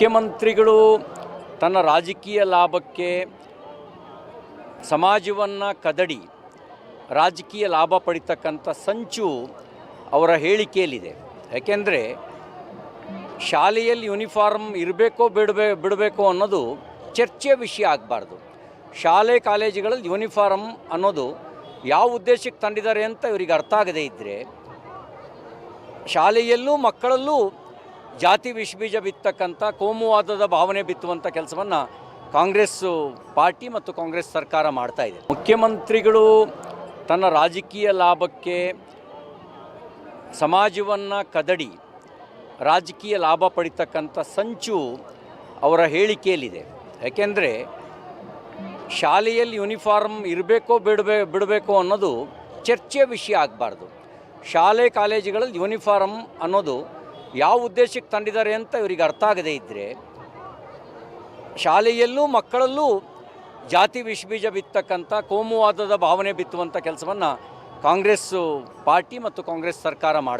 ಮುಖ್ಯಮಂತ್ರಿಗಳು ತನ್ನ ರಾಜಕೀಯ ಲಾಭಕ್ಕೆ ಸಮಾಜವನ್ನು ಕದಡಿ ರಾಜಕೀಯ ಲಾಭ ಪಡಿತಕ್ಕಂಥ ಸಂಚು ಅವರ ಹೇಳಿಕೆಯಲ್ಲಿದೆ. ಯಾಕೆಂದರೆ ಶಾಲೆಯಲ್ಲಿ ಯೂನಿಫಾರ್ಮ್ ಇರಬೇಕೋ ಬಿಡಬೇಕೋ ಅನ್ನೋದು ಚರ್ಚೆಯ ವಿಷಯ ಆಗಬಾರ್ದು. ಶಾಲೆ ಕಾಲೇಜುಗಳಲ್ಲಿ ಯೂನಿಫಾರ್ಮ್ ಅನ್ನೋದು ಯಾವ ಉದ್ದೇಶಕ್ಕೆ ತಂದಿದ್ದಾರೆ ಅಂತ ಇವರಿಗೆ ಅರ್ಥ ಆಗದೇ ಇದ್ದರೆ, ಶಾಲೆಯಲ್ಲೂ ಮಕ್ಕಳಲ್ಲೂ ಜಾತಿ ವಿಷಬೀಜ ಬಿತ್ತಕ್ಕಂಥ ಕೋಮುವಾದದ ಭಾವನೆ ಬಿತ್ತುವಂಥ ಕೆಲಸವನ್ನು ಕಾಂಗ್ರೆಸ್ ಪಾರ್ಟಿ ಮತ್ತು ಕಾಂಗ್ರೆಸ್ ಸರ್ಕಾರ ಮಾಡ್ತಾ ಇದೆ. ಮುಖ್ಯಮಂತ್ರಿಗಳು ತನ್ನ ರಾಜಕೀಯ ಲಾಭಕ್ಕೆ ಸಮಾಜವನ್ನು ಕದಡಿ ರಾಜಕೀಯ ಲಾಭ ಪಡಿತಕ್ಕಂಥ ಸಂಚು ಅವರ ಹೇಳಿಕೆಯಲ್ಲಿದೆ. ಯಾಕೆಂದರೆ ಶಾಲೆಯಲ್ಲಿ ಯೂನಿಫಾರ್ಮ್ ಇರಬೇಕೋ ಬಿಡಬೇಕೋ ಅನ್ನೋದು ಚರ್ಚೆಯ ವಿಷಯ ಆಗಬಾರ್ದು. ಶಾಲೆ ಕಾಲೇಜುಗಳಲ್ಲಿ ಯೂನಿಫಾರ್ಮ್ ಅನ್ನೋದು ಯಾವ ಉದ್ದೇಶಕ್ಕೆ ತಂದಿದ್ದಾರೆ ಅಂತ ಇವರಿಗೆ ಅರ್ಥ ಆಗದೇ ಇದ್ದರೆ, ಶಾಲೆಯಲ್ಲೂ ಮಕ್ಕಳಲ್ಲೂ ಜಾತಿ ವಿಷಬೀಜ ಬಿತ್ತಕ್ಕಂಥ ಕೋಮುವಾದದ ಭಾವನೆ ಬಿತ್ತುವಂಥ ಕೆಲಸವನ್ನು ಕಾಂಗ್ರೆಸ್ ಪಾರ್ಟಿ ಮತ್ತು ಕಾಂಗ್ರೆಸ್ ಸರ್ಕಾರ ಮಾಡ್ತಾ